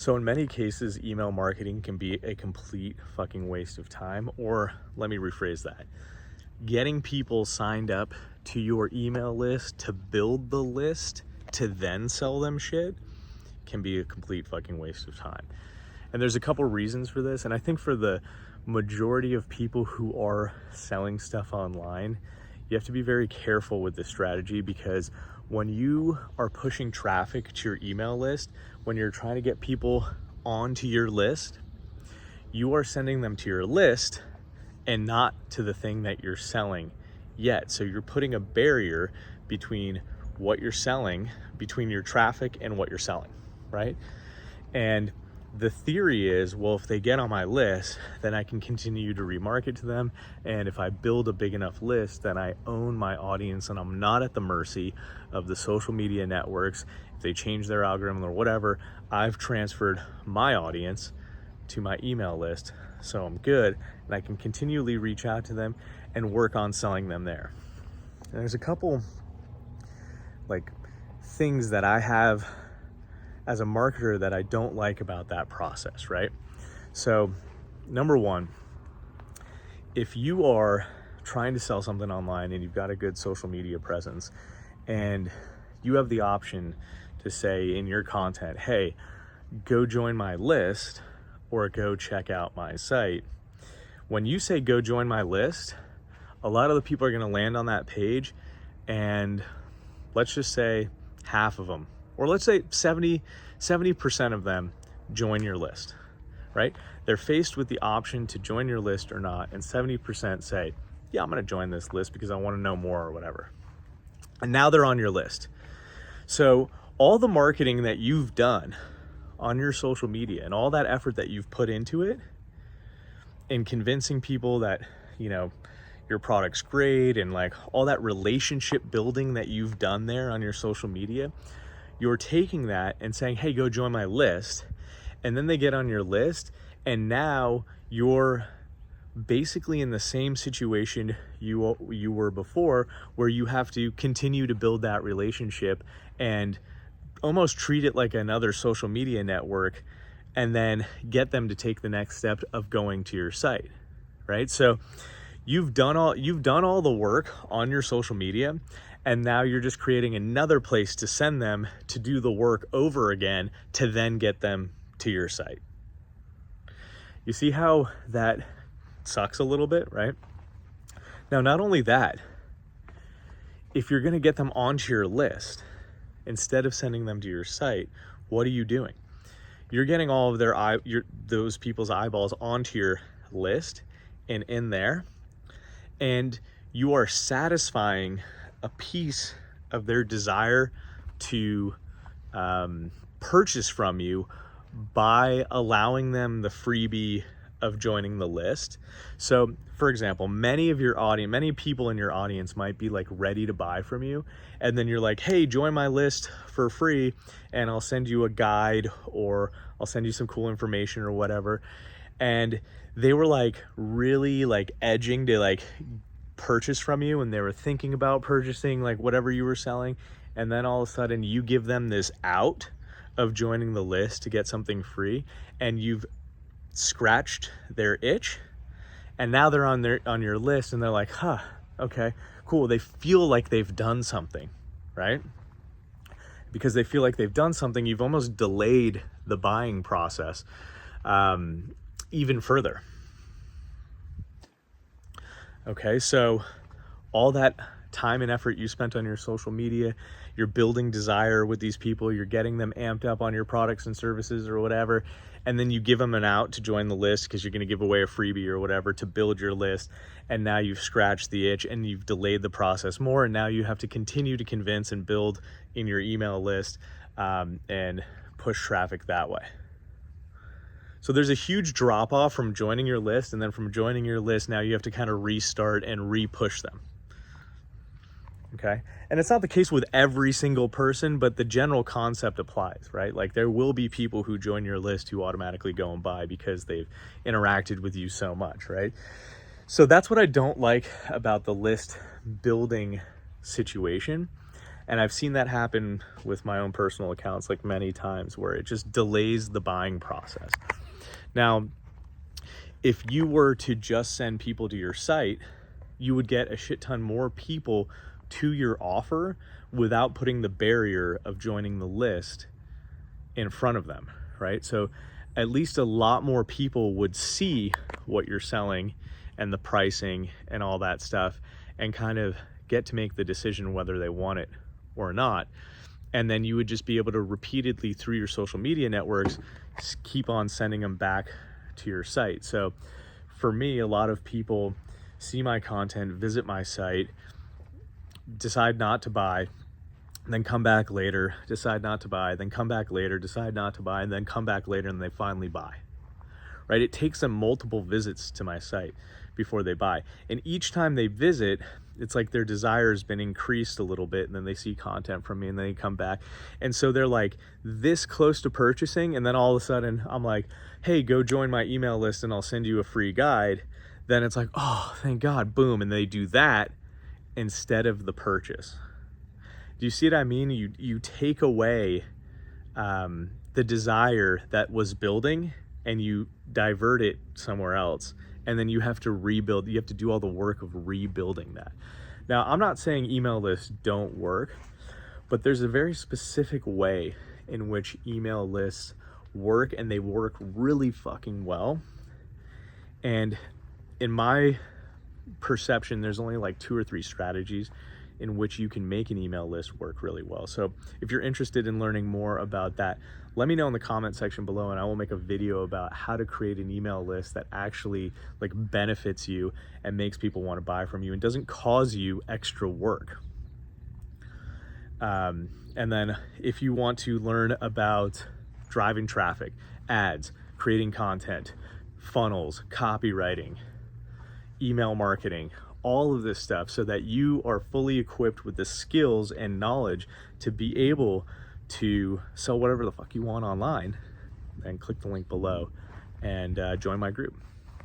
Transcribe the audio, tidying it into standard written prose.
So in many cases, email marketing can be a complete fucking waste of time, or let me rephrase that. Getting people signed up to your email list to build the list to then sell them shit can be a complete fucking waste of time. And there's a couple reasons for this. And I think for the majority of people who are selling stuff online, you have to be very careful with this strategy, because when you are pushing traffic to your email list, when you're trying to get people onto your list, you are sending them to your list and not to the thing that you're selling yet. So you're putting a barrier between what you're selling, between your traffic and what you're selling, right? And the theory is, well, if they get on my list, then I can continue to remarket to them. And if I build a big enough list, then I own my audience and I'm not at the mercy of the social media networks. If they change their algorithm or whatever, I've transferred my audience to my email list. So I'm good, and I can continually reach out to them and work on selling them there. And there's a couple like things that I have as a marketer that I don't like about that process, right? So number one, if you are trying to sell something online and you've got a good social media presence and you have the option to say in your content, hey, go join my list or go check out my site. When you say go join my list, a lot of the people are going to land on that page, and let's just say half of them, or let's say 70% of them join your list, right? They're faced with the option to join your list or not, and 70% say, yeah, I'm going to join this list because I want to know more or whatever. And now they're on your list. So all the marketing that you've done on your social media and all that effort that you've put into it in convincing people that, you know, your product's great and like all that relationship building that you've done there on your social media, you're taking that and saying, hey, go join my list. And then they get on your list, and now you're basically in the same situation you were before, where you have to continue to build that relationship and almost treat it like another social media network, and then get them to take the next step of going to your site, right? So you've done all the work on your social media, and now you're just creating another place to send them to do the work over again to then get them to your site. You see how that sucks a little bit, right? Now, not only that, if you're going to get them onto your list, instead of sending them to your site, what are you doing? You're getting all of those people's eyeballs onto your list and in there, and you are satisfying a piece of their desire to purchase from you by allowing them the freebie of joining the list. So for example, many people in your audience might be like ready to buy from you, and then you're like, hey, join my list for free and I'll send you a guide, or I'll send you some cool information or whatever. And they were like really like edging to like purchase from you, and they were thinking about purchasing like whatever you were selling, and then all of a sudden you give them this out of joining the list to get something free, and you've scratched their itch, and now they're on your list, and they're like, huh, okay, cool. They feel like they've done something, right? Because they feel like they've done something, you've almost delayed the buying process even further. Okay, so all that time and effort you spent on your social media, you're building desire with these people, you're getting them amped up on your products and services or whatever, and then you give them an out to join the list because you're going to give away a freebie or whatever to build your list, and now you've scratched the itch and you've delayed the process more, and now you have to continue to convince and build in your email list and push traffic that way. So there's a huge drop off from joining your list, and then from joining your list, now you have to kind of restart and re-push them. Okay. And it's not the case with every single person, but the general concept applies, right? Like there will be people who join your list who automatically go and buy because they've interacted with you so much, right? So that's what I don't like about the list building situation. And I've seen that happen with my own personal accounts like many times, where it just delays the buying process. Now, if you were to just send people to your site, you would get a shit ton more people to your offer without putting the barrier of joining the list in front of them, right? So at least a lot more people would see what you're selling and the pricing and all that stuff, and kind of get to make the decision whether they want it or not. And then you would just be able to repeatedly, through your social media networks, keep on sending them back to your site. So for me, a lot of people see my content, visit my site, decide not to buy, then come back later, decide not to buy, then come back later, decide not to buy, and then come back later, and they finally buy, right? It takes them multiple visits to my site before they buy. And each time they visit, it's like their desire has been increased a little bit, and then they see content from me, and then they come back. And so they're like this close to purchasing, and then all of a sudden I'm like, hey, go join my email list and I'll send you a free guide. Then it's like, oh, thank God, boom. And they do that instead of the purchase. Do you see what I mean? You take away the desire that was building, and you divert it somewhere else. And then you have to rebuild, you have to do all the work of rebuilding that. Now, I'm not saying email lists don't work, but there's a very specific way in which email lists work, and they work really fucking well. And in my perception, there's only like 2 or 3 strategies in which you can make an email list work really well. So if you're interested in learning more about that, let me know in the comment section below, and I will make a video about how to create an email list that actually like benefits you and makes people want to buy from you and doesn't cause you extra work. And then if you want to learn about driving traffic, ads, creating content, funnels, copywriting, email marketing, all of this stuff, so that you are fully equipped with the skills and knowledge to be able to sell whatever the fuck you want online, then click the link below and join my group.